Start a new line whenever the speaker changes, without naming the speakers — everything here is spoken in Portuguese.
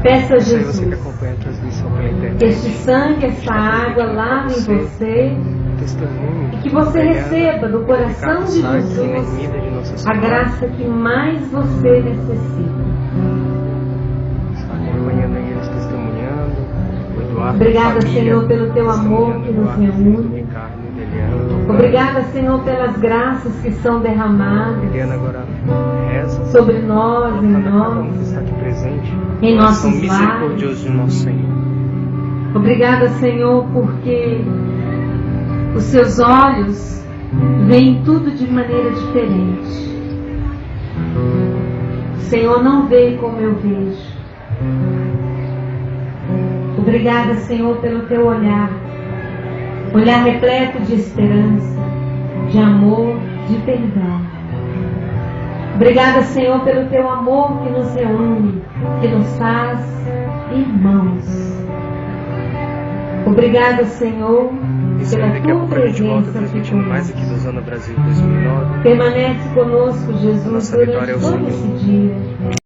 Peça a
Isso aí você que
Jesus
acompanha a transmissão pela internet.
que este sangue, esta água lave em você
Testemunho.
e que você receba do coração de Jesus a graça que mais você necessita.
Está acompanhando aí eles testemunhando. O Eduardo.
Obrigada, Senhor, pelo teu amor que nos reúne. Obrigada, Senhor, pelas graças que são derramadas sobre nós, em nós, em nossos lares.
De nosso Senhor.
Obrigada, Senhor, porque os seus olhos veem tudo de maneira diferente. O Senhor não vê como eu vejo. Obrigada, Senhor, pelo teu olhar repleto de esperança, de amor, de perdão. Obrigada, Senhor, pelo teu amor que nos reúne, que nos faz irmãos. Obrigada, Senhor, pela tua presença aqui conosco. Permanece conosco, Jesus, durante todo esse dia.